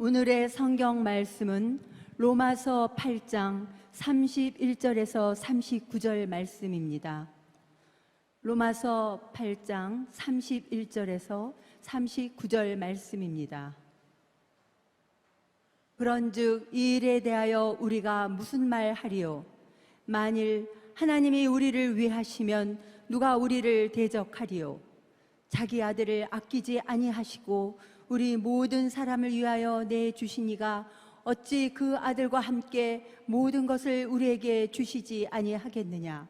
오늘의 성경 말씀은 로마서 8장 31절에서 39절 말씀입니다. 로마서 8장 31절에서 39절 말씀입니다. 그런즉 이 일에 대하여 우리가 무슨 말 하리요? 만일 하나님이 우리를 위하시면 누가 우리를 대적하리요? 자기 아들을 아끼지 아니하시고 우리 모든 사람을 위하여 내주시니가 어찌 그 아들과 함께 모든 것을 우리에게 주시지 아니하겠느냐?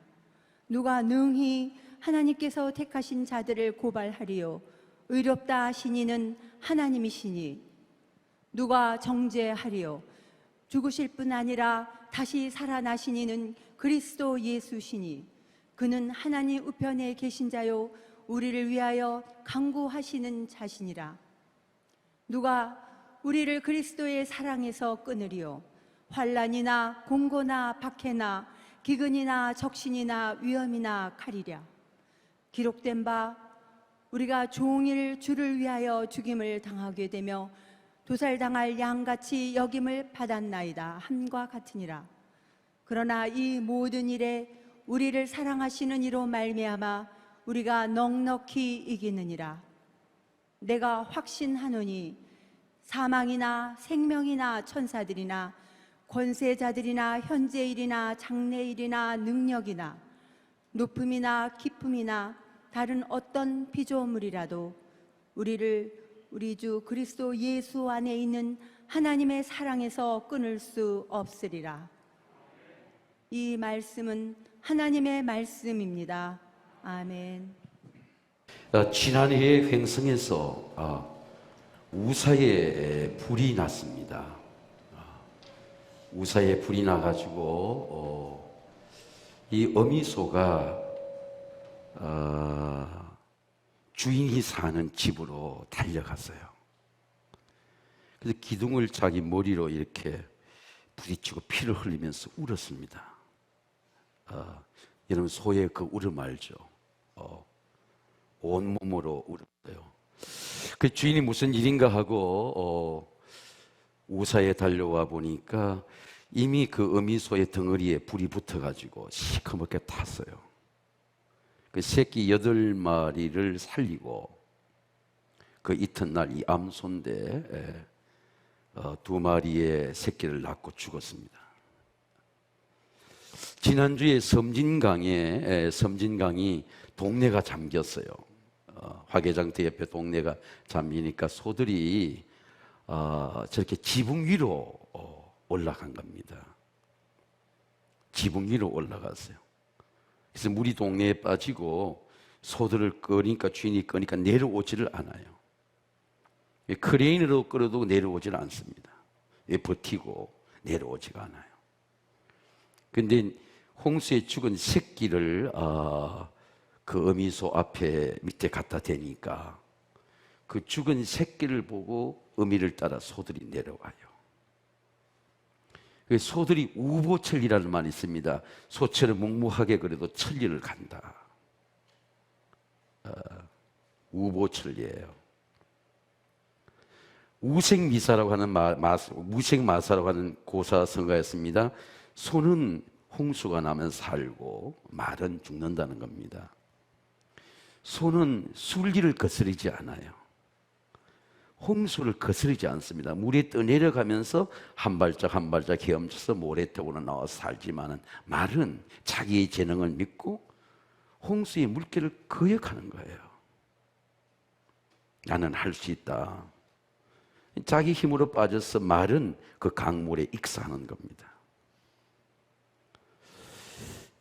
누가 능히 하나님께서 택하신 자들을 고발하리요? 의롭다 하신 이는 하나님이시니 누가 정죄하리요? 죽으실 뿐 아니라 다시 살아나신 이는 그리스도 예수시니 그는 하나님 우편에 계신 자요 우리를 위하여 간구하시는 자시니라. 누가 우리를 그리스도의 사랑에서 끊으리요? 환난이나 공고나 박해나 기근이나 적신이나 위험이나 칼이랴. 기록된 바 우리가 종일 주를 위하여 죽임을 당하게 되며 도살당할 양같이 여김을 받았나이다 함과 같으니라. 그러나 이 모든 일에 우리를 사랑하시는 이로 말미암아 우리가 넉넉히 이기느니라. 내가 확신하노니 사망이나 생명이나 천사들이나 권세자들이나 현재일이나 장래일이나 능력이나 높음이나 깊음이나 다른 어떤 피조물이라도 우리를 우리 주 그리스도 예수 안에 있는 하나님의 사랑에서 끊을 수 없으리라. 이 말씀은 하나님의 말씀입니다. 아멘. 지난해에 횡성에서 우사에 불이 났습니다. 우사에 불이 나가지고 이 어미소가 주인이 사는 집으로 달려갔어요. 그래서 기둥을 자기 머리로 이렇게 부딪히고 피를 흘리면서 울었습니다. 여러분 소의 그 울음 알죠? 온몸으로 울었어요. 그 주인이 무슨 일인가 하고 우사에 달려와 보니까 이미 그 어미소의 덩어리에 불이 붙어가지고 시커멓게 탔어요. 그 새끼 8마리를 살리고 그 이튿날 이 암소인데 2마리의 새끼를 낳고 죽었습니다. 지난주에 섬진강이 동네가 잠겼어요. 화개장터 옆에 동네가 잠기니까 소들이 저렇게 지붕 위로 올라간 겁니다. 지붕 위로 올라갔어요. 그래서 물이 동네에 빠지고 소들을 끄니까 주인이 끄니까 내려오지를 않아요. 크레인으로 끌어도 내려오지를 않습니다. 버티고 내려오지가 않아요. 그런데 홍수에 죽은 새끼를 그 어미소 앞에 밑에 갖다 대니까 그 죽은 새끼를 보고 어미를 따라 소들이 내려와요. 소들이 우보천리라는 말이 있습니다. 소처럼 묵묵하게 그래도 천리를 간다. 우보천리예요. 우생미사라고 하는 무생마사라고 하는 고사성가였습니다. 소는 홍수가 나면 살고 말은 죽는다는 겁니다. 소는 술기를 거스르지 않아요. 홍수를 거스르지 않습니다. 물이 떠내려가면서 한 발짝 한 발짝 헤엄쳐서 모래턱으로 나와서 살지만은 말은 자기의 재능을 믿고 홍수의 물결을 거역하는 거예요. 나는 할 수 있다. 자기 힘으로 빠져서 말은 그 강물에 익사하는 겁니다.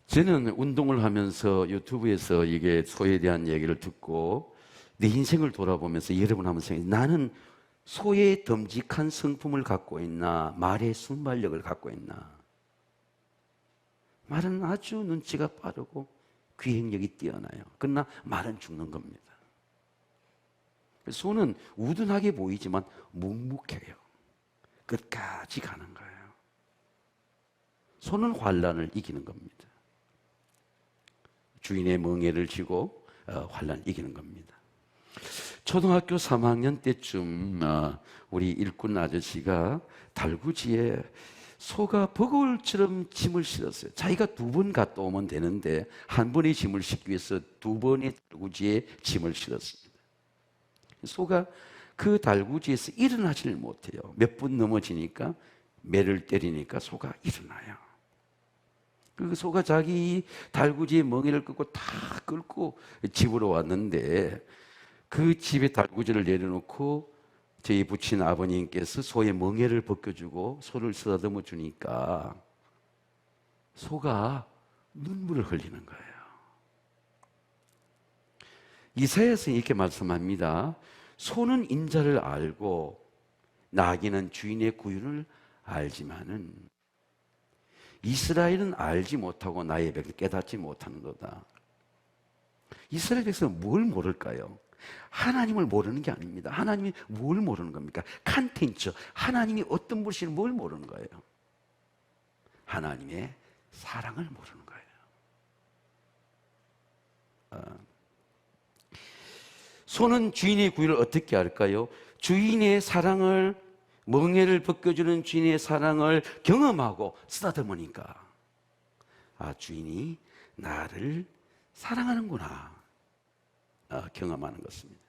저는 운동을 하면서 유튜브에서 이게 소에 대한 얘기를 듣고 내 인생을 돌아보면서 여러분 한번 생각해요. 나는 소의 듬직한 성품을 갖고 있나 말의 순발력을 갖고 있나. 말은 아주 눈치가 빠르고 기획력이 뛰어나요. 그러나 말은 죽는 겁니다. 소는 우둔하게 보이지만 묵묵해요. 끝까지 가는 거예요. 소는 환난을 이기는 겁니다. 주인의 멍에를 쥐고 환난을 이기는 겁니다. 초등학교 3학년 때쯤 우리 일꾼 아저씨가 달구지에 소가 버거울처럼 짐을 실었어요. 자기가 2번 갔다 오면 되는데 한 번의 짐을 싣기 위해서 2번의 달구지에 짐을 실었습니다. 소가 그 달구지에서 일어나지를 못해요. 몇 분 넘어지니까 매를 때리니까 소가 일어나요. 그 소가 자기 달구지에 멍에를 끌고 다 끌고 집으로 왔는데 그 집에 달구지를 내려놓고 저희 부친 아버님께서 소의 멍에를 벗겨주고 소를 쓰다듬어 주니까 소가 눈물을 흘리는 거예요. 이사야서는 이렇게 말씀합니다. 소는 인자를 알고 나귀는 주인의 구윤을 알지만은 이스라엘은 알지 못하고 나의 백을 깨닫지 못하는도다. 이스라엘 백성은 뭘 모를까요? 하나님을 모르는 게 아닙니다. 하나님이 뭘 모르는 겁니까? 컨텐츠, 하나님이 어떤 분이신지 뭘 모르는 거예요? 하나님의 사랑을 모르는 거예요. 소는 주인의 구유를 어떻게 할까요? 주인의 사랑을, 멍에를 벗겨주는 주인의 사랑을 경험하고 쓰다듬으니까 주인이 나를 사랑하는구나 경험하는 것입니다.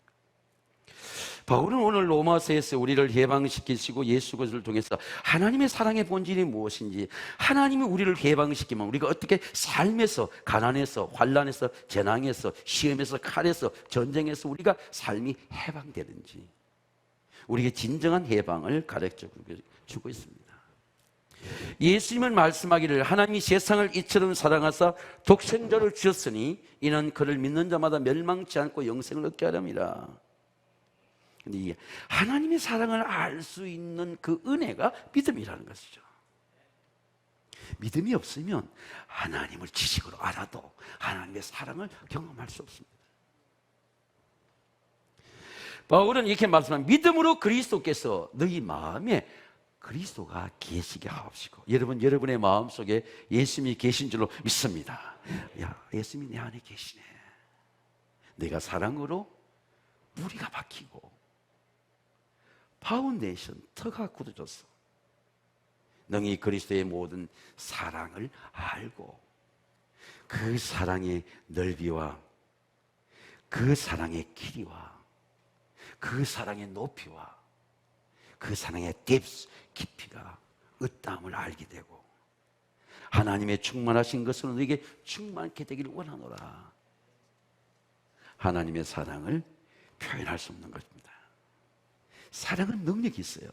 바울은 오늘 로마서에서 우리를 해방시키시고 예수 그리스도를 통해서 하나님의 사랑의 본질이 무엇인지, 하나님이 우리를 해방시키면 우리가 어떻게 삶에서, 가난에서, 환난에서, 재난에서, 시험에서, 칼에서, 전쟁에서 우리가 삶이 해방되는지, 우리에게 진정한 해방을 가르쳐주고 있습니다. 예수님은 말씀하기를 하나님이 세상을 이처럼 사랑하사 독생자를 주셨으니 이는 그를 믿는 자마다 멸망치 않고 영생을 얻게 하렵니다. 근데 이 하나님의 사랑을 알 수 있는 그 은혜가 믿음이라는 것이죠. 믿음이 없으면 하나님을 지식으로 알아도 하나님의 사랑을 경험할 수 없습니다. 바울은 이렇게 말씀합니다. 믿음으로 그리스도께서 너희 마음에 그리스도가 계시게 하옵시고. 여러분의 마음속에 예수님이 계신 줄로 믿습니다. 야, 예수님이 내 안에 계시네. 내가 사랑으로 무리가 박히고 파운데이션, 터가 굳어졌어. 너희 그리스도의 모든 사랑을 알고 그 사랑의 넓이와 그 사랑의 길이와 그 사랑의 높이와 그 사랑의 뎁스, 깊이가 어떠함을 알게 되고 하나님의 충만하신 것으로 너에게 충만케 되기를 원하노라. 하나님의 사랑을 표현할 수 없는 것입니다. 사랑은 능력이 있어요.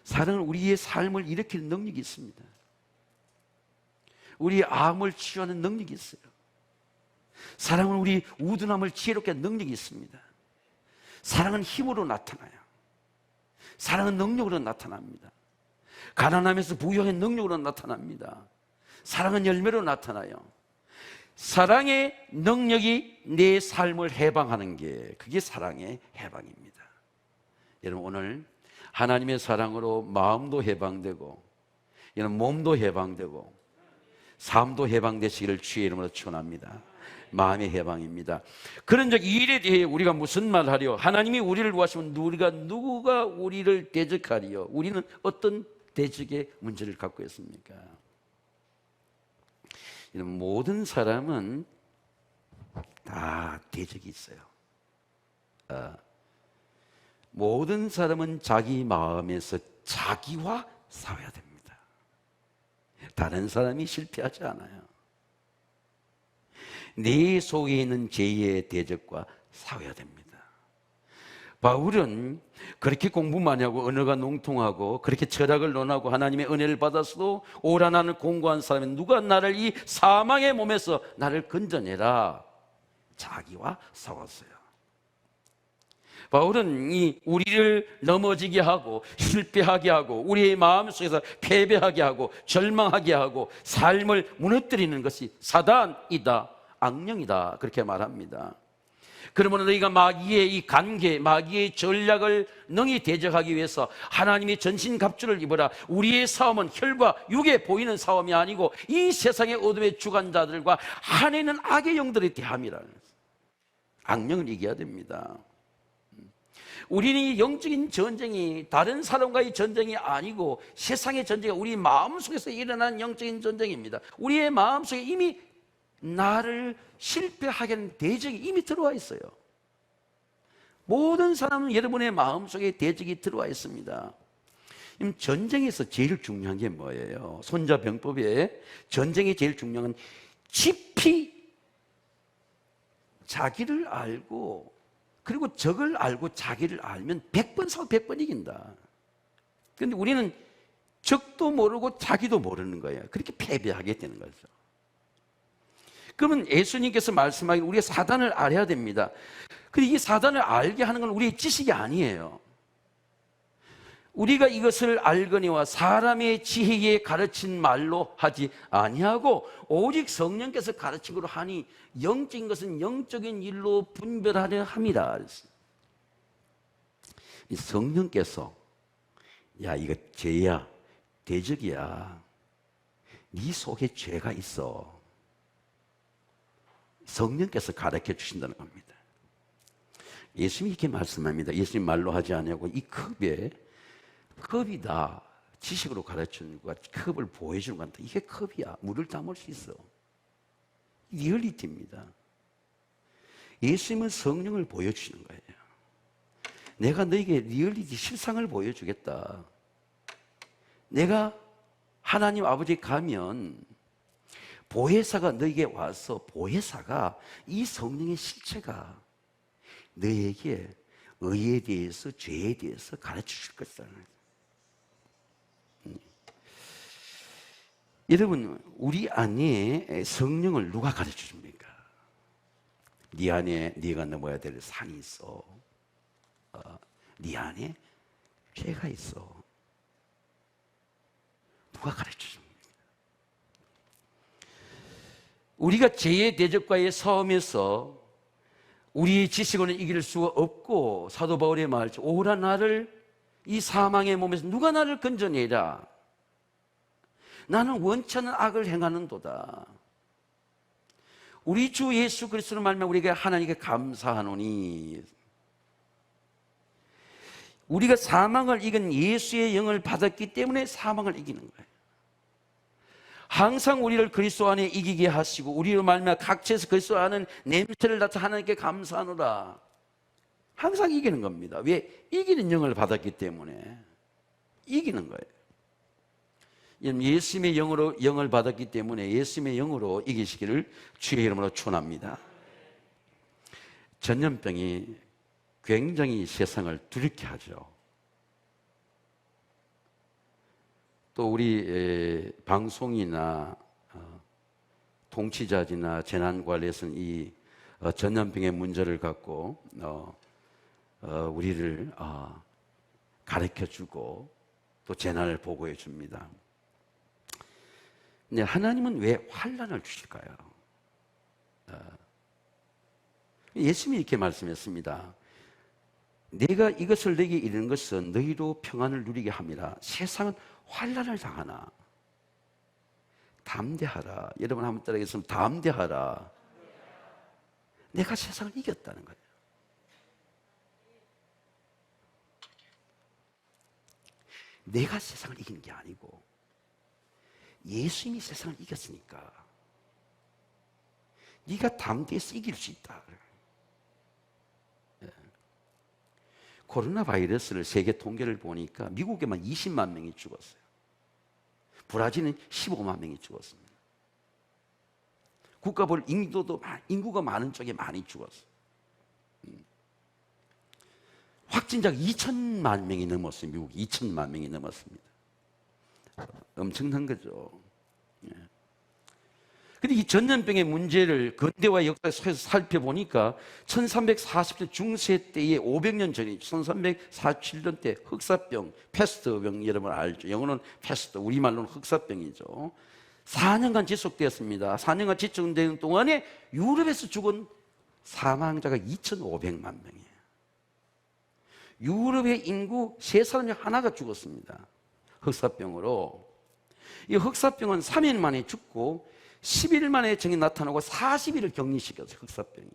사랑은 우리의 삶을 일으킬 능력이 있습니다. 우리의 암을 치유하는 능력이 있어요. 사랑은 우리 우둔함을 지혜롭게 하는 능력이 있습니다. 사랑은 힘으로 나타나요. 사랑은 능력으로 나타납니다. 가난함에서 부유한 능력으로 나타납니다. 사랑은 열매로 나타나요. 사랑의 능력이 내 삶을 해방하는 게 그게 사랑의 해방입니다. 여러분 오늘 하나님의 사랑으로 마음도 해방되고 여러분 몸도 해방되고 삶도 해방되시기를 주의 이름으로 축원합니다. 마음의 해방입니다. 그런 적 이 일에 대해 우리가 무슨 말을 하려? 하나님이 우리를 구하시면 누가 우리를 대적하리요? 우리는 어떤 대적의 문제를 갖고 있습니까? 모든 사람은 다 대적이 있어요. 모든 사람은 자기 마음에서 자기와 싸워야 됩니다. 다른 사람이 실패하지 않아요. 내 속에 있는 죄의 대적과 싸워야 됩니다. 바울은 그렇게 공부 많이 하고 언어가 농통하고 그렇게 철학을 논하고 하나님의 은혜를 받아서도 오라나는 공고한 사람이 누가 나를 이 사망의 몸에서 나를 건져내라 자기와 싸웠어요. 바울은 이 우리를 넘어지게 하고 실패하게 하고 우리의 마음속에서 패배하게 하고 절망하게 하고 삶을 무너뜨리는 것이 사단이다, 악령이다 그렇게 말합니다. 그러면 너희가 마귀의 이 관계, 마귀의 전략을 능히 대적하기 위해서 하나님의 전신갑주를 입어라. 우리의 싸움은 혈과 육에 보이는 싸움이 아니고 이 세상의 어둠의 주관자들과 한해는 악의 영들의 대함이라는 거예요. 악령을 이겨야 됩니다. 우리는 이 영적인 전쟁이 다른 사람과의 전쟁이 아니고 세상의 전쟁이 우리 마음속에서 일어나는 영적인 전쟁입니다. 우리의 마음속에 이미 나를 실패하게 하는 대적이 이미 들어와 있어요. 모든 사람은 여러분의 마음속에 대적이 들어와 있습니다. 전쟁에서 제일 중요한 게 뭐예요? 손자병법에 전쟁이 제일 중요한 건 깊이 자기를 알고 그리고 적을 알고 자기를 알면 100번 싸워 100번 이긴다. 그런데 우리는 적도 모르고 자기도 모르는 거예요. 그렇게 패배하게 되는 거죠. 그러면 예수님께서 말씀하기를 우리가 사단을 알아야 됩니다. 근데 이 사단을 알게 하는 건 우리의 지식이 아니에요. 우리가 이것을 알거니와 사람의 지혜에 가르친 말로 하지 아니하고 오직 성령께서 가르친 것으로 하니 영적인 것은 영적인 일로 분별하려 함이라. 이 성령께서 야 이거 죄야 대적이야 네 속에 죄가 있어 성령께서 가르쳐 주신다는 겁니다. 예수님이 이렇게 말씀합니다. 예수님 말로 하지 아니하고 이 컵이 다 지식으로 가르치는 것 같이 컵을 보여주는 것 같다. 이게 컵이야. 물을 담을 수 있어. 리얼리티입니다. 예수님은 성령을 보여주시는 거예요. 내가 너에게 리얼리티 실상을 보여주겠다. 내가 하나님 아버지 가면 보혜사가 너에게 와서 보혜사가 이 성령의 실체가 너에게 의에 대해서 죄에 대해서 가르쳐 줄 것이다. 여러분 우리 안에 성령을 누가 가르쳐 줍니까? 네 안에 네가 넘어야 될 산이 있어. 네 안에 죄가 있어. 누가 가르쳐 줍니까? 우리가 죄의 대적과의 싸움에서 우리의 지식으로는 이길 수가 없고 사도 바울의 말처럼 오라 나를 이 사망의 몸에서 누가 나를 건져내라. 나는 원치 않는 악을 행하는도다. 우리 주 예수 그리스도로 말미암아 우리가 하나님께 감사하노니 우리가 사망을 이긴 예수의 영을 받았기 때문에 사망을 이기는 거예요. 항상 우리를 그리스도 안에 이기게 하시고 우리로 말미암아 각처에서 그리스도 아는 냄새를 맡아 하나님께 감사하노라. 항상 이기는 겁니다. 왜? 이기는 영을 받았기 때문에 이기는 거예요. 예수님의 영을 받았기 때문에 예수님의 영으로 이기시기를 주의 이름으로 축원합니다. 전염병이 굉장히 세상을 두렵게 하죠. 또 우리 방송이나 통치자지나 재난관리에서는 이 전염병의 문제를 갖고 우리를 가르쳐주고 또 재난을 보고해 줍니다. 근데 하나님은 왜 환난을 주실까요? 예수님이 이렇게 말씀했습니다. 내가 이것을 내게 이르는 것은 너희로 평안을 누리게 함이라. 세상은 환난을 당하나 담대하라. 여러분 한번 따라하겠습니다. 담대하라. 내가 세상을 이겼다는 거예요. 내가 세상을 이긴 게 아니고 예수님이 세상을 이겼으니까 네가 담대해서 이길 수 있다. 코로나 바이러스를 세계 통계를 보니까 미국에만 20만 명이 죽었어요. 브라질은 15만 명이 죽었습니다. 국가별 인구가 많은 쪽에 많이 죽었어요. 확진자가 2천만 명이 넘었어요. 미국 2천만 명이 넘었습니다. 엄청난 거죠. 근데 이 전염병의 문제를 근대와 역사에서 살펴보니까 1340년 중세 때에 500년 전에 1347년 때 흑사병, 패스트병 여러분 알죠? 영어는 패스트, 우리말로는 흑사병이죠. 4년간 지속되었습니다. 4년간 지속되는 동안에 유럽에서 죽은 사망자가 2,500만 명이에요. 유럽의 인구 3사람 중 하나가 죽었습니다. 흑사병으로. 이 흑사병은 3일 만에 죽고 10일 만에 증이 나타나고 40일을 격리시켰어요. 흑사병이.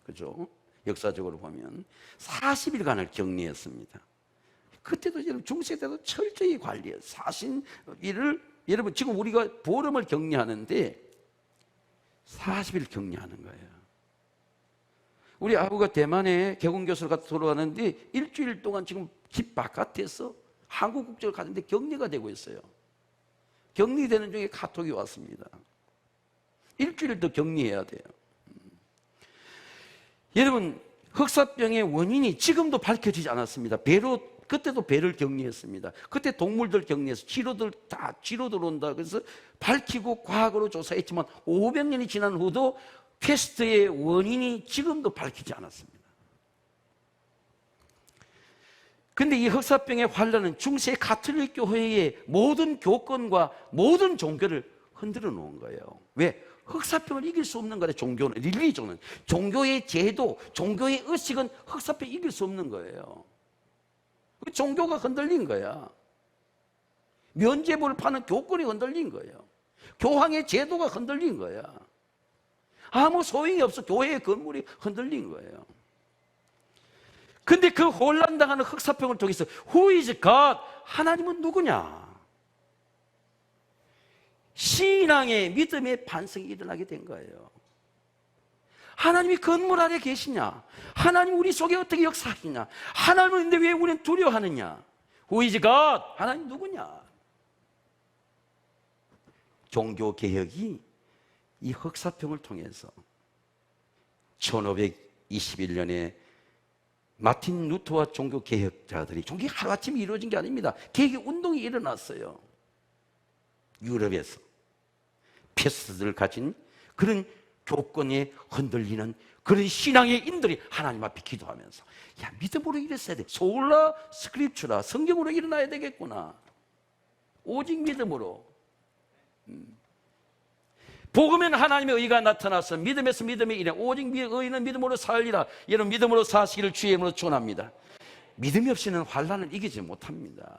그죠? 역사적으로 보면 40일간을 격리했습니다. 그때도 여러분 중세 때도 철저히 관리해요. 사신일을 여러분 지금 우리가 보름을 격리하는데 40일 격리하는 거예요. 우리 아부가 대만에 개공교수를 갔다 돌아가는데 일주일 동안 지금 집 바깥에서 한국 국적을 가는데 격리가 되고 있어요. 격리되는 중에 카톡이 왔습니다. 일주일 더 격리해야 돼요. 여러분 흑사병의 원인이 지금도 밝혀지지 않았습니다. 그때도 배를 격리했습니다. 그때 동물들 격리해서 치료들 다 치료 들어온다 그래서 밝히고 과학으로 조사했지만 500년이 지난 후도 패스트의 원인이 지금도 밝히지 않았습니다. 근데 이 흑사병의 환란은 중세 가톨릭 교회의 모든 교권과 모든 종교를 흔들어 놓은 거예요. 왜? 흑사병을 이길 수 없는 거예요. 종교는, 릴리존은. 종교의 제도, 종교의 의식은 흑사병 이길 수 없는 거예요. 종교가 흔들린 거야. 면죄부를 파는 교권이 흔들린 거예요. 교황의 제도가 흔들린 거야. 아무 소용이 없어. 교회의 건물이 흔들린 거예요. 근데 그 혼란당하는 흑사병을 통해서 Who is God? 하나님은 누구냐? 신앙의 믿음의 반성이 일어나게 된 거예요. 하나님이 건물 아래 계시냐? 하나님 우리 속에 어떻게 역사하시냐? 하나님은 근데 왜 우리는 두려워하느냐? Who is God? 하나님 누구냐? 종교개혁이 이 흑사병을 통해서 1521년에 마틴 루터와 종교개혁자들이 종교가 하루아침에 이루어진 게 아닙니다. 개혁 운동이 일어났어요. 유럽에서 패스트를 가진 그런 교권에 흔들리는 그런 신앙의 인들이 하나님 앞에 기도하면서 야 믿음으로 일했어야 돼. 솔라 스크립추라 성경으로 일어나야 되겠구나. 오직 믿음으로. 복음에는 하나님의 의가 나타나서 믿음에서 믿음의 일에 오직 의는 믿음으로 살리라. 여러분 믿음으로 사시기를 주의 이름으로 축원합니다. 믿음이 없이는 환난을 이기지 못합니다.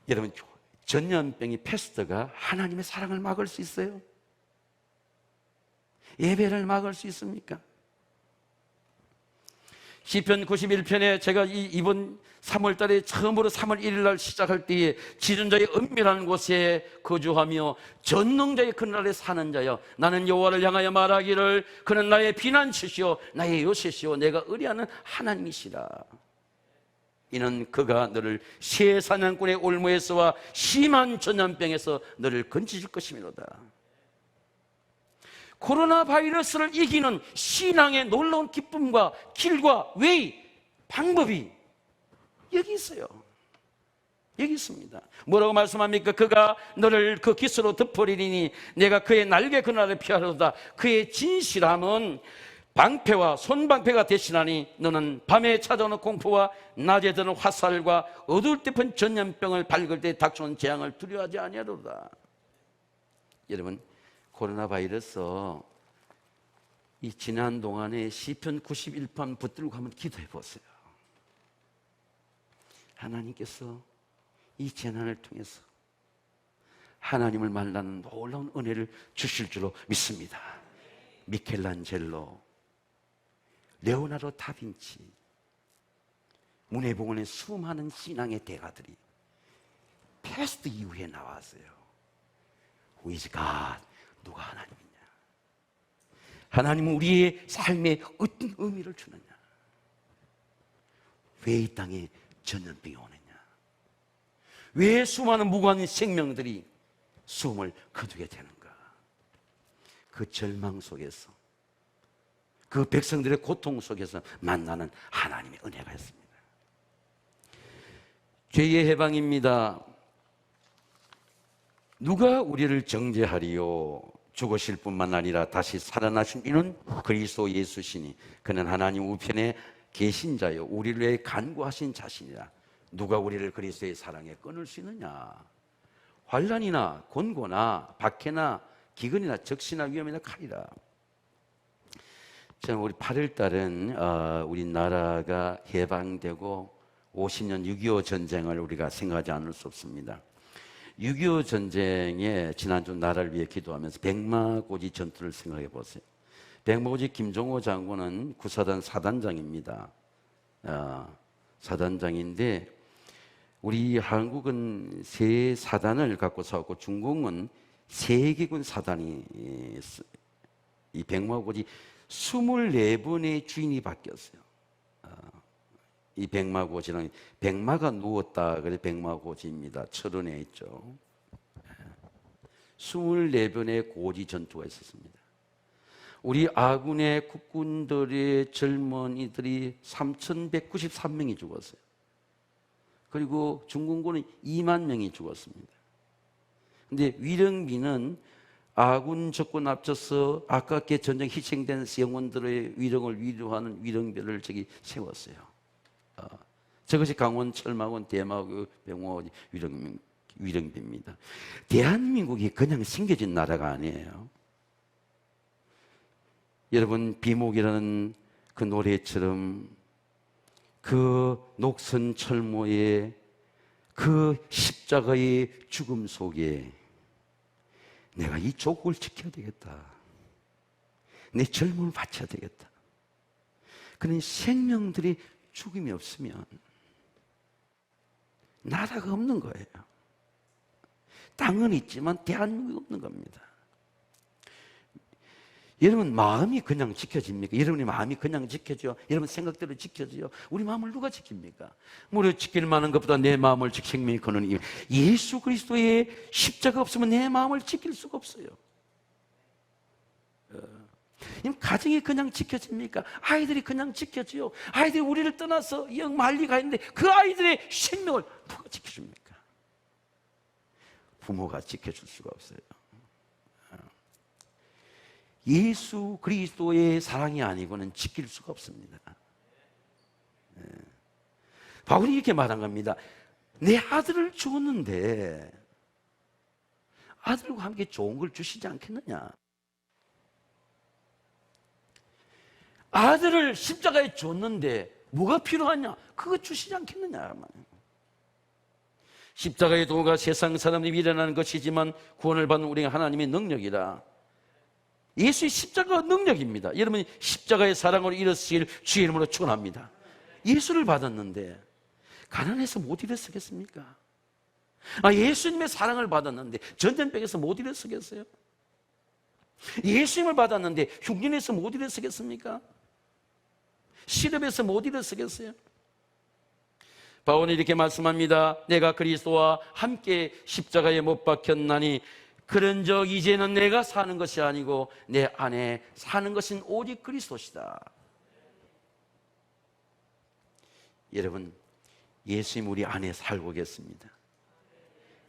여러분 전염병이 패스트가 하나님의 사랑을 막을 수 있어요? 예배를 막을 수 있습니까? 시편 91편에 제가 이번 3월 달에 처음으로 3월 1일 날 시작할 때에 지존자의 은밀한 곳에 거주하며 전능자의 그날에 사는 자여 나는 여호와를 향하여 말하기를 그는 나의 피난처시오 나의 요새시오 내가 의뢰하는 하나님이시라. 이는 그가 너를 새 사냥꾼의 올무에서와 심한 전염병에서 너를 건지실 것이미로다. 코로나 바이러스를 이기는 신앙의 놀라운 기쁨과 길과 웨이, 방법이 여기 있어요. 여기 있습니다. 뭐라고 말씀합니까? 그가 너를 그 깃으로 덮으리니 내가 그의 날개 그날을 피하려다. 그의 진실함은 방패와 손방패가 대신하니 너는 밤에 찾아오는 공포와 낮에 드는 화살과 어두울 때 픈 전염병을 밟을 때 닥쳐오는 재앙을 두려워하지 아니하리로다. 여러분 코로나 바이러스 이 지난 동안에 시편 91편 붙들고 한번 기도해 보세요. 하나님께서 이 재난을 통해서 하나님을 만나는 놀라운 은혜를 주실 줄로 믿습니다. 미켈란젤로, 레오나르도 다빈치, 문해복원의 수많은 신앙의 대가들이 패스트 이후에 나왔어요. Who is God? 누가 하나님이냐? 하나님은 우리의 삶에 어떤 의미를 주느냐? 왜 이 땅에 전염병이 오느냐? 왜 수많은 무고한 생명들이 숨을 거두게 되는가? 그 절망 속에서 그 백성들의 고통 속에서 만나는 하나님의 은혜가 있습니다. 죄의 해방입니다. 누가 우리를 정죄하리요? 죽으실 뿐만 아니라 다시 살아나신 이는 그리스도 예수시니 그는 하나님 우편에 계신 자요 우리를 위해 간구하신 자신이라. 누가 우리를 그리스도의 사랑에 끊을 수 있느냐? 환난이나 곤고나 박해나 기근이나 적시나 위험이나 칼이라. 저는 우리 8월 달은 우리나라가 해방되고 50년 6.25 전쟁을 우리가 생각하지 않을 수 없습니다. 6.25 전쟁에 지난주 나라를 위해 기도하면서 백마고지 전투를 생각해 보세요. 백마고지 김종호 장군은 구사단 사단장입니다. 사단장인데 우리 한국은 세 사단을 갖고 싸웠고 중국은 세계군 사단이 이 백마고지 24번의 주인이 바뀌었어요. 이 백마고지는 백마가 누웠다 그래 백마고지입니다. 철원에 있죠. 24번의 고지 전투가 있었습니다. 우리 아군의 국군들의 젊은이들이 3,193명이 죽었어요. 그리고 중국군은 2만 명이 죽었습니다. 근데 위령비는 아군 적군 앞서서 아깝게 전쟁 희생된 영혼들의 위령을 위로하는 위령비를 저기 세웠어요. 저것이 강원 철마군 대마고 백마고지 위령비입니다. 대한민국이 그냥 생겨진 나라가 아니에요. 여러분, 비목이라는 그 노래처럼 그 녹슨 철모의 그 십자가의 죽음 속에 내가 이 조국을 지켜야 되겠다. 내 젊음을 바쳐야 되겠다. 그런 생명들이 죽음이 없으면 나라가 없는 거예요. 땅은 있지만 대한민국이 없는 겁니다. 여러분 마음이 그냥 지켜집니까? 여러분의 마음이 그냥 지켜져요? 여러분 생각대로 지켜져요? 우리 마음을 누가 지킵니까? 무려 지킬 만한 것보다 내 마음을 지킬 생명이 거는 이유. 예수 그리스도의 십자가 없으면 내 마음을 지킬 수가 없어요. 가정이 그냥 지켜집니까? 아이들이 그냥 지켜져요? 아이들이 우리를 떠나서 영 멀리 가 있는데 그 아이들의 생명을 누가 지켜줍니까? 부모가 지켜줄 수가 없어요. 예수 그리스도의 사랑이 아니고는 지킬 수가 없습니다. 바울이 이렇게 말한 겁니다. 내 아들을 주었는데 아들과 함께 좋은 걸 주시지 않겠느냐? 아들을 십자가에 줬는데 뭐가 필요하냐? 그거 주시지 않겠느냐? 십자가의 도가 세상 사람들이 미련한 것이지만 구원을 받는 우리가 하나님의 능력이라. 예수의 십자가가 능력입니다. 여러분이 십자가의 사랑으로 일어서길 주의 이름으로 축원합니다. 예수를 받았는데 가난해서 못 일어서겠습니까? 예수님의 사랑을 받았는데 전쟁병에서 못 일어서겠어요? 예수님을 받았는데 흉년에서 못 일어서겠습니까? 시름에서 못 일어서겠어요? 바울은 이렇게 말씀합니다. 내가 그리스도와 함께 십자가에 못 박혔나니 그런즉 이제는 내가 사는 것이 아니고 내 안에 사는 것은 오직 그리스도시다. 여러분, 예수님 우리 안에 살고 계십니다.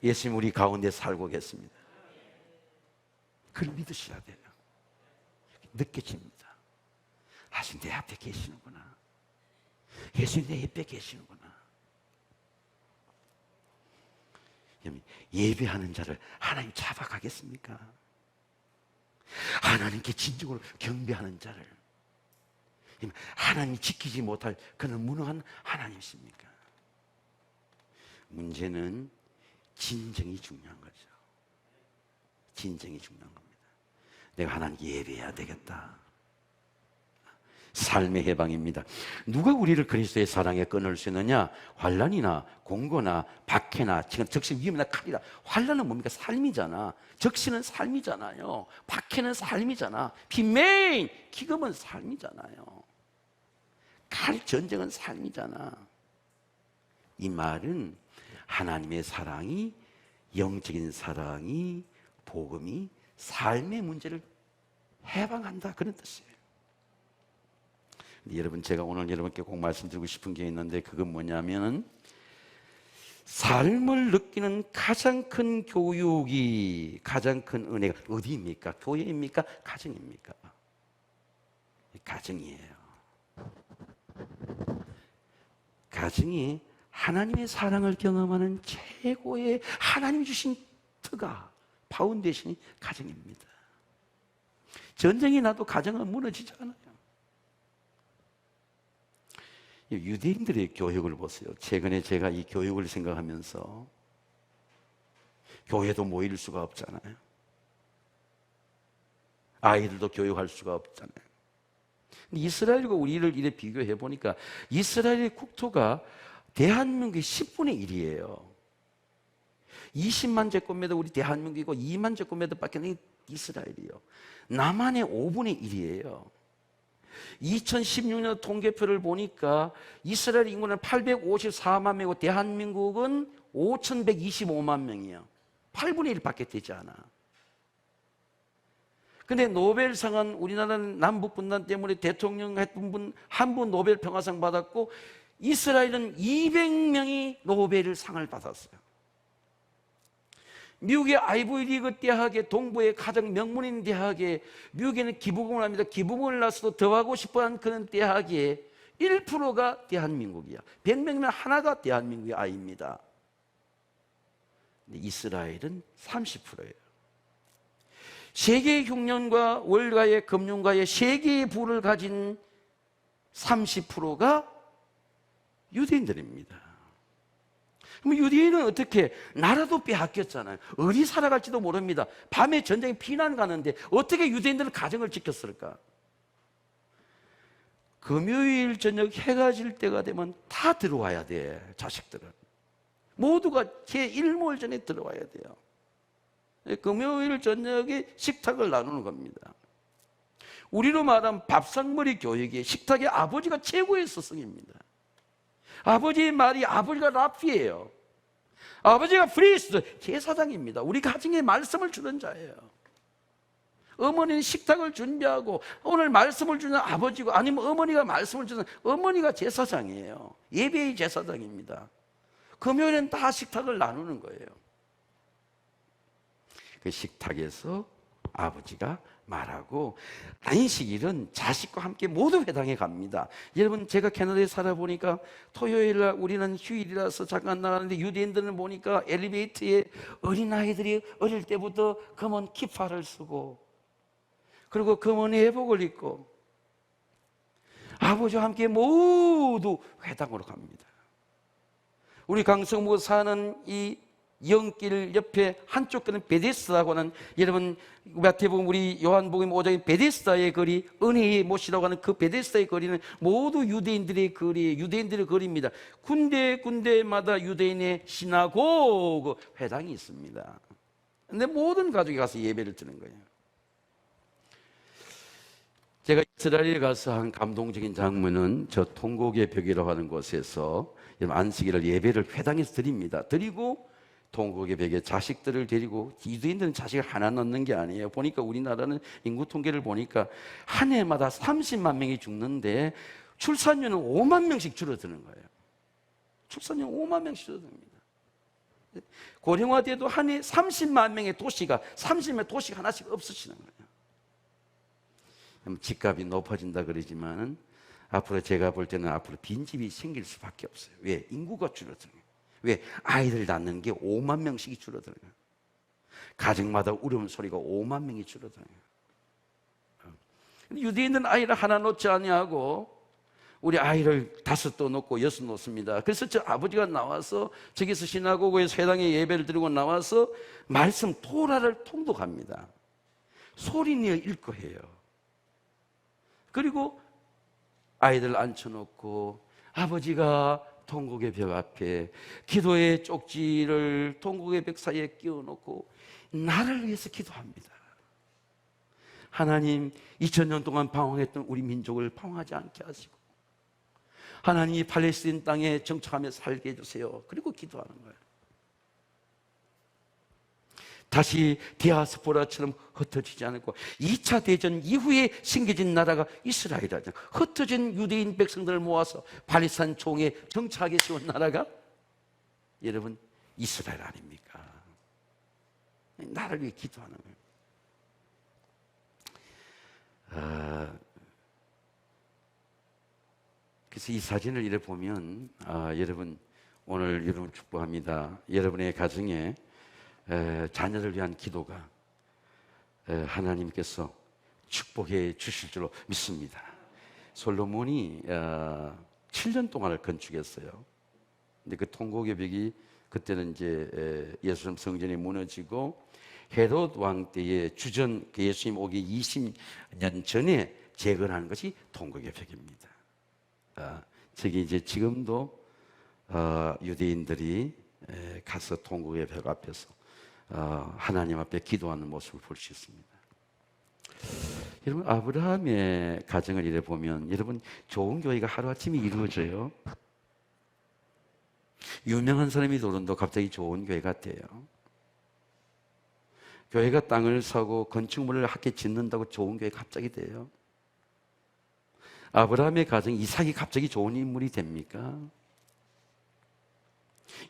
예수님 우리 가운데 살고 계십니다. 그걸 믿으셔야 돼요. 느껴집니다. 하신 내 앞에 계시는구나. 예수님 내 옆에 계시는구나. 예배하는 자를 하나님 잡아가겠습니까? 하나님께 진정으로 경배하는 자를 하나님이 지키지 못할 그는 무능한 하나님이십니까? 문제는 진정이 중요한 거죠. 진정이 중요한 겁니다. 내가 하나님께 예배해야 되겠다. 삶의 해방입니다. 누가 우리를 그리스도의 사랑에 끊을 수 있느냐? 환난이나 공고나 박해나 지금 적시 위험이나 칼이라. 환난은 뭡니까? 삶이잖아. 적시는 삶이잖아요. 박해는 삶이잖아. 빈메인 기금은 삶이잖아요. 칼 전쟁은 삶이잖아. 이 말은 하나님의 사랑이, 영적인 사랑이, 복음이 삶의 문제를 해방한다, 그런 뜻이에요. 여러분, 제가 오늘 여러분께 꼭 말씀드리고 싶은 게 있는데 그건 뭐냐면 삶을 느끼는 가장 큰 교육이, 가장 큰 은혜가 어디입니까? 교회입니까? 가정입니까? 가정이에요. 가정이 하나님의 사랑을 경험하는 최고의 하나님이 주신 터가, 파운데이션이 가정입니다. 전쟁이 나도 가정은 무너지지 않아요. 유대인들의 교육을 보세요. 최근에 제가 이 교육을 생각하면서 교회도 모일 수가 없잖아요. 아이들도 교육할 수가 없잖아요. 근데 이스라엘과 우리를 이래 비교해 보니까 이스라엘의 국토가 대한민국의 10분의 1이에요. 20만 제곱미터 우리 대한민국이고 2만 제곱미터밖에 안 되는 이스라엘이요. 남한의 5분의 1이에요. 2016년 통계표를 보니까 이스라엘 인구는 854만 명이고 대한민국은 5,125만 명이에요. 8분의 1밖에 되지 않아. 근데 노벨상은 우리나라는 남북분단 때문에 대통령 한 분 노벨 평화상 받았고 이스라엘은 200명이 노벨 상을 받았어요. 미국의 아이보리 리그 대학의 동부의 가장 명문인 대학에 미국에는 기부금을 합니다. 기부금을 나서도 더 하고 싶어하는 그런 대학의 1%가 대한민국이야. 100명이면 하나가 대한민국의 아이입니다. 근데 이스라엘은 30%예요. 세계 흉년과 월가의 금융가의 세계의 부를 가진 30%가 유대인들입니다. 그럼 유대인은 어떻게? 나라도 빼앗겼잖아요. 어디 살아갈지도 모릅니다. 밤에 전쟁에 피난 가는데 어떻게 유대인들은 가정을 지켰을까? 금요일 저녁 해가 질 때가 되면 다 들어와야 돼. 자식들은 모두가 제1모일 전에 들어와야 돼요. 금요일 저녁에 식탁을 나누는 겁니다. 우리로 말하면 밥상머리 교육이 식탁의 아버지가 최고의 스승입니다. 아버지의 말이 아버지가 랍비예요. 아버지가 프리스트, 제사장입니다. 우리 가정에 말씀을 주는 자예요. 어머니는 식탁을 준비하고 오늘 말씀을 주는 아버지고 아니면 어머니가 말씀을 주는 어머니가 제사장이에요. 예배의 제사장입니다. 금요일엔 다 식탁을 나누는 거예요. 그 식탁에서 아버지가 말하고 안식일은 자식과 함께 모두 회당에 갑니다. 여러분 제가 캐나다에 살아보니까 토요일날 우리는 휴일이라서 잠깐 나가는데 유대인들은 보니까 엘리베이터에 어린아이들이 어릴 때부터 검은 키파를 쓰고 그리고 검은 예복을 입고 아버지와 함께 모두 회당으로 갑니다. 우리 강성무 사는 이 영길 옆에 한쪽 거는 베데스다고 하는 여러분 마태복음 우리 요한복음 5장의 베데스다의 거리 은혜의 못이라고 하는 그 베데스다의 거리는 모두 유대인들의 거리예요. 유대인들의 거리입니다. 군데군데마다 유대인의 시나고그 회당이 있습니다. 근데 모든 가족이 가서 예배를 드는 거예요. 제가 이스라엘에 가서 한 감동적인 장면은 저 통곡의 벽이라고 하는 곳에서 안식일을 예배를 회당에서 드립니다. 드리고 통곡의 벽에 자식들을 데리고 유대인들은 자식을 하나 넣는 게 아니에요. 보니까 우리나라는 인구 통계를 보니까 한 해마다 30만 명이 죽는데 출산율은 5만 명씩 줄어드는 거예요. 출산율 5만 명씩 줄어듭니다. 고령화돼도 한 해 30만 명의 도시가 30만 도시가 하나씩 없어지는 거예요. 집값이 높아진다 그러지만 앞으로 제가 볼 때는 앞으로 빈집이 생길 수밖에 없어요. 왜? 인구가 줄어드는 왜? 아이들 낳는 게 5만 명씩이 줄어들어요. 가정마다 울음소리가 5만 명이 줄어들어요. 유대인은 아이를 하나 놓지 아니하고 우리 아이를 5도 놓고 6 놓습니다. 그래서 저 아버지가 나와서 저기서 시나고그에서 회당에 예배를 드리고 나와서 말씀 토라를 통독합니다. 소리내어 읽고 해요. 그리고 아이들 앉혀놓고 아버지가 통곡의 벽 앞에 기도의 쪽지를 통곡의 벽 사이에 끼워놓고 나를 위해서 기도합니다. 하나님 2000년 동안 방황했던 우리 민족을 방황하지 않게 하시고 하나님이 팔레스틴 땅에 정착하며 살게 해주세요. 그리고 기도하는 거예요. 다시 디아스포라처럼 흩어지지 않고 2차 대전 이후에 생겨진 나라가 이스라엘이잖아요. 흩어진 유대인 백성들을 모아서 발리산 총에 정착하게 세운 나라가 여러분 이스라엘 아닙니까? 나를 위해 기도하는 거예요. 그래서 이 사진을 이렇게 보면 여러분 오늘 여러분 축복합니다. 여러분의 가정에 자녀를 위한 기도가 하나님께서 축복해 주실 줄로 믿습니다. 솔로몬이 7년 동안을 건축했어요. 근데 그 통곡의 벽이 그때는 이제 예루살렘 성전이 무너지고 헤롯 왕 때에 주전 그 예수님 오기 20년 전에 재건하는 것이 통곡예배입니다. 저기 이제 지금도 유대인들이 가서 통곡예배 앞에서 하나님 앞에 기도하는 모습을 볼 수 있습니다. 여러분, 아브라함의 가정을 이래 보면 여러분, 좋은 교회가 하루아침에 이루어져요. 유명한 사람이 들어온도 갑자기 좋은 교회가 돼요. 교회가 땅을 사고 건축물을 함께 짓는다고 좋은 교회 갑자기 돼요. 아브라함의 가정 이삭이 갑자기 좋은 인물이 됩니까?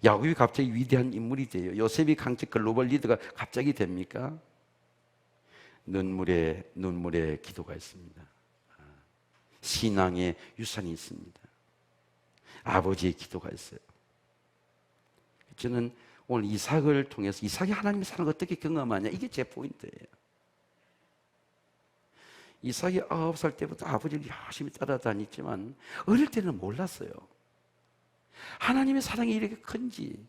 야곱이 갑자기 위대한 인물이 돼요. 요셉이 강직 글로벌 리더가 갑자기 됩니까? 눈물의 기도가 있습니다. 신앙의 유산이 있습니다. 아버지의 기도가 있어요. 저는 오늘 이삭을 통해서 이삭이 하나님의 사랑을 어떻게 경험하냐, 이게 제 포인트예요. 이삭이 9살 때부터 아버지를 열심히 따라다녔지만 어릴 때는 몰랐어요. 하나님의 사랑이 이렇게 큰지,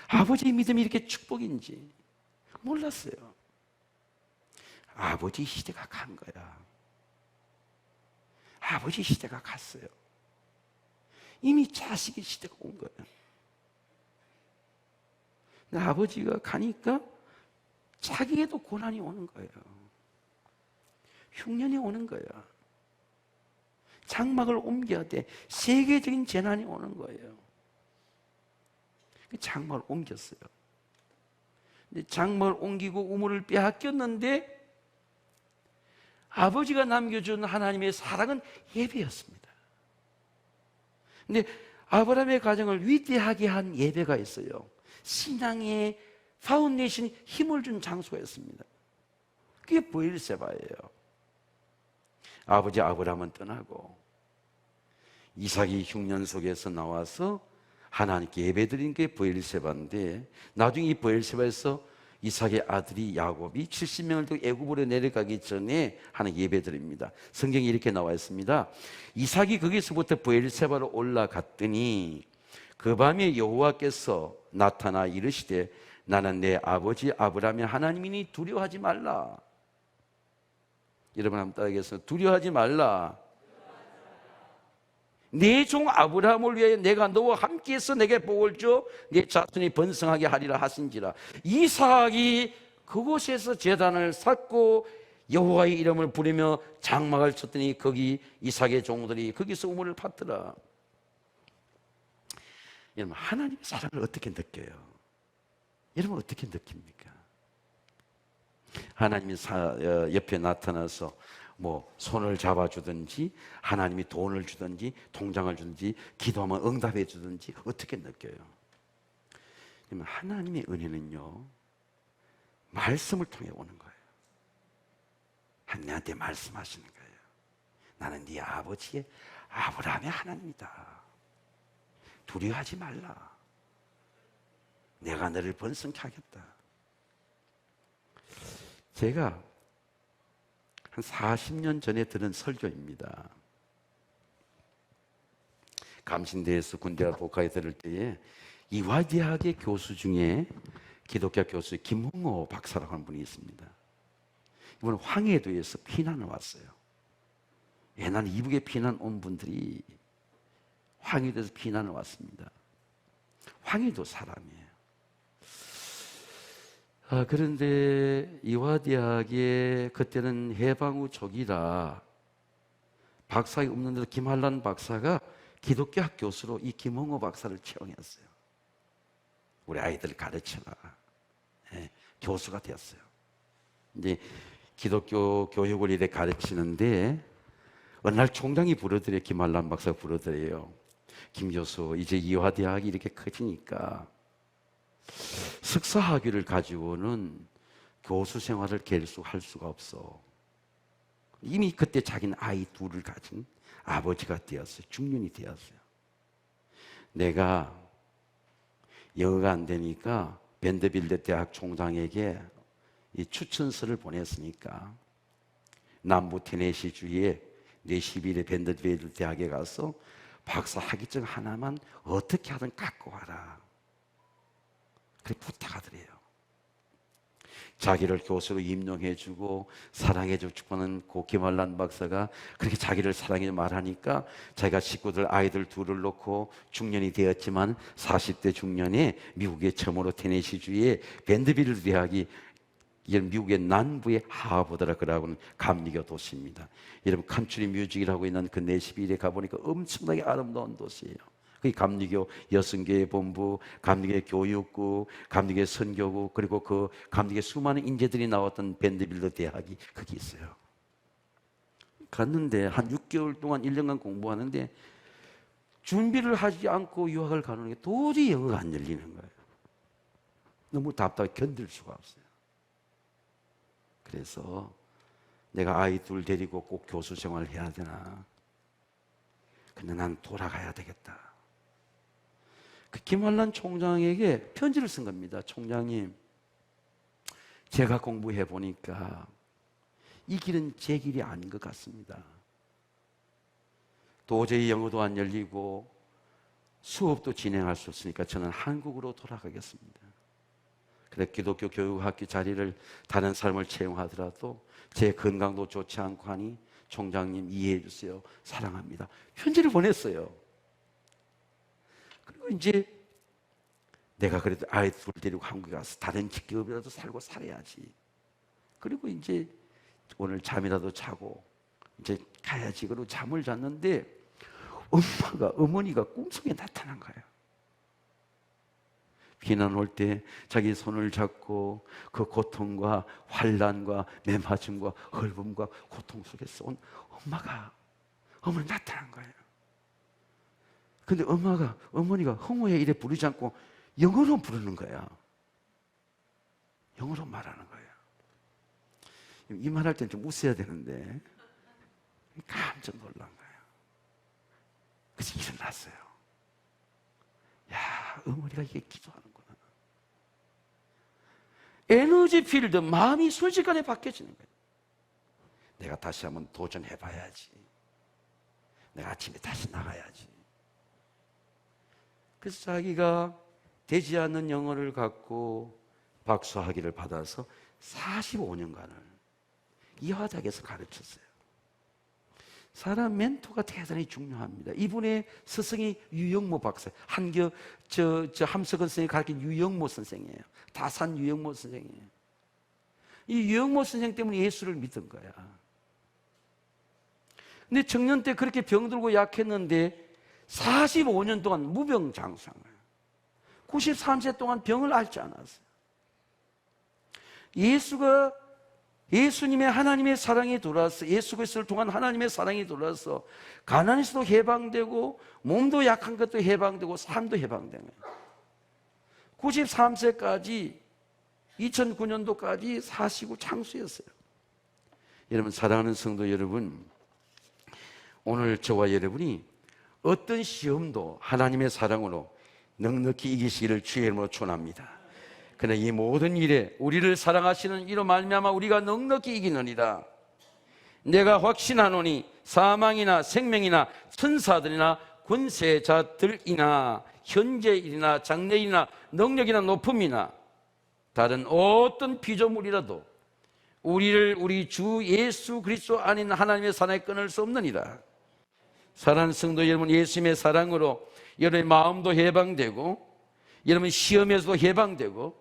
아버지의 믿음이 이렇게 축복인지 몰랐어요. 아버지 시대가 간 거야. 아버지 시대가 갔어요. 이미 자식의 시대가 온 거예요. 근데 아버지가 가니까 자기에도 고난이 오는 거예요. 흉년이 오는 거예요. 장막을 옮겨야 돼. 세계적인 재난이 오는 거예요. 장막을 옮겼어요. 근데 장막을 옮기고 우물을 빼앗겼는데 아버지가 남겨준 하나님의 사랑은 예배였습니다. 근데 아브라함의 가정을 위대하게 한 예배가 있어요. 신앙의 파운데이션이 힘을 준 장소였습니다. 그게 브엘세바예요. 아버지 아브라함은 떠나고 이삭이 흉년 속에서 나와서 하나님께 예배드린 게 브엘세바인데, 나중에 이 브엘세바에서 이삭의 아들이 야곱이 70명을 두고 애굽으로 내려가기 전에 하는 예배드립니다. 성경에 이렇게 나와 있습니다. 이삭이 거기서부터 브엘세바로 올라갔더니 그 밤에 여호와께서 나타나 이르시되 나는 내 아버지 아브라함의 하나님이니 두려워하지 말라. 여러분 한번 따라하겠습니다. 두려워하지 말라. 내 종 아브라함을 위하여 내가 너와 함께해서 내게 복을 줘 내 자손이 번성하게 하리라 하신지라. 이삭이 그곳에서 제단을 쌓고 여호와의 이름을 부르며 장막을 쳤더니 거기 이삭의 종들이 거기서 우물을 팠더라. 여러분, 하나님의 사랑을 어떻게 느껴요? 여러분 어떻게 느낍니까? 하나님이 옆에 나타나서 뭐 손을 잡아주든지, 하나님이 돈을 주든지, 통장을 주든지, 기도하면 응답해 주든지 어떻게 느껴요? 하나님의 은혜는요, 말씀을 통해 오는 거예요. 하나님한테 말씀하시는 거예요. 나는 네 아버지의 아브라함의 하나님이다. 두려워하지 말라. 내가 너를 번성케 하겠다. 제가 한 40년 전에 들은 설교입니다. 감신대에서 군대와 복학에 들을 때에 이화대학의 교수 중에 기독교 교수 김홍호 박사라고 하는 분이 있습니다. 이분은 황해도에서 피난을 왔어요. 옛날 이북에 피난 온 분들이 황해도에서 피난을 왔습니다. 황해도 사람이에요. 그런데 이화대학에 그때는 해방 후 초기라 박사가 없는데도 김한란 박사가 기독교학 교수로 이 김홍호 박사를 채용했어요. 우리 아이들 가르쳐라. 네, 교수가 되었어요. 이제 기독교 교육을 이렇게 가르치는데 어느 날 총장이 불러들여요. 김한란 박사가 불러들여요. 김 교수, 이제 이화대학이 이렇게 커지니까 석사 학위를 가지고는 교수 생활을 계속할 수가 없어. 이미 그때 자기는 아이 둘을 가진 아버지가 되었어요. 중년이 되었어요. 내가 영어가 안 되니까 밴더빌드 대학 총장에게 이 추천서를 보냈으니까 남부 테네시 주의 내시빌의 밴더빌드 대학에 가서 박사 학위증 하나만 어떻게 하든 갖고 와라. 그렇게 부탁하더래요. 자기를 교수로 임명해주고 사랑해주고 축복하는 김환란 박사가 그렇게 자기를 사랑해 말하니까 자기가 식구들 아이들 둘을 놓고 중년이 되었지만 40대 중년에 미국의 처음으로 테네시주의 밴드빌드 대학이 미국의 남부의 하버드라 그러고는 감리교 도시입니다. 여러분 칸츄리 뮤직이라고 있는 그 내시빌에 가보니까 엄청나게 아름다운 도시예요. 그 감리교 여성교회 본부, 감리교 교육부, 감리교 선교부, 그리고 그 감리교 수많은 인재들이 나왔던 밴드빌드 대학이 거기 있어요. 갔는데 한 6개월 동안 1년간 공부하는데 준비를 하지 않고 유학을 가는 게 도저히 영어가 안 열리는 거예요. 너무 답답해 견딜 수가 없어요. 그래서 내가 아이 둘 데리고 꼭 교수 생활을 해야 되나? 근데 난 돌아가야 되겠다. 그 김환란 총장에게 편지를 쓴 겁니다. 총장님, 제가 공부해 보니까 이 길은 제 길이 아닌 것 같습니다. 도저히 영어도 안 열리고 수업도 진행할 수 없으니까 저는 한국으로 돌아가겠습니다. 그래 기독교 교육학교 자리를 다른 삶을 채용하더라도 제 건강도 좋지 않고 하니 총장님 이해해 주세요. 사랑합니다. 편지를 보냈어요. 그리고 이제 내가 그래도 아이 둘 데리고 한국에 가서 다른 직업이라도 살고 살아야지. 그리고 이제 오늘 잠이라도 자고 이제 가야지. 그리고 잠을 잤는데 어머니가 꿈속에 나타난 거예요. 비난 올 때 자기 손을 잡고 그 고통과 환난과 매맞음과 헐붐과 고통 속에서 온 어머니 나타난 거예요. 근데 어머니가 흥호에 이래 부르지 않고 영어로 부르는 거야. 영어로 말하는 거야. 이 말할 땐 좀 웃어야 되는데 깜짝 놀란 거예요. 그래서 일어났어요. 야, 어머니가 이게 기도하는구나. 에너지 필드, 마음이 순식간에 바뀌어지는 거예요. 내가 다시 한번 도전해봐야지. 내가 아침에 다시 나가야지. 그래서 자기가 되지 않는 영어를 갖고 박사학위를 받아서 45년간을 이화대학에서 가르쳤어요. 사람 멘토가 대단히 중요합니다. 이분의 스승이 유영모 박사, 함석헌 선생이 가르친 유영모 선생이에요. 다산 유영모 선생이에요. 이 유영모 선생 때문에 예수를 믿은 거야. 근데 청년 때 그렇게 병들고 약했는데 45년 동안 무병장수한 거예요. 93세 동안 병을 앓지 않았어요. 예수님의 하나님의 사랑이 돌아서 예수 그리스도를 통한 하나님의 사랑이 돌아서 가난에서도 해방되고 몸도 약한 것도 해방되고 삶도 해방된 거예요. 93세까지 2009년도까지 사시고 장수였어요. 여러분 사랑하는 성도 여러분, 오늘 저와 여러분이 어떤 시험도 하나님의 사랑으로 넉넉히 이기시기를 주의 이름으로 축원합니다. 그러나 이 모든 일에 우리를 사랑하시는 이로 말미암아 우리가 넉넉히 이기느니라. 내가 확신하노니 사망이나 생명이나 천사들이나 권세자들이나 현재일이나 장래일이나 능력이나 높음이나 다른 어떤 피조물이라도 우리를 우리 주 예수 그리스도 안인 하나님의 사랑에 끊을 수 없느니라. 사랑하는 성도 여러분, 예수님의 사랑으로 여러분의 마음도 해방되고 여러분 시험에서도 해방되고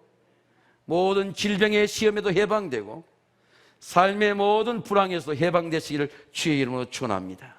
모든 질병의 시험에도 해방되고 삶의 모든 불황에서도 해방되시기를 주의 이름으로 축원합니다.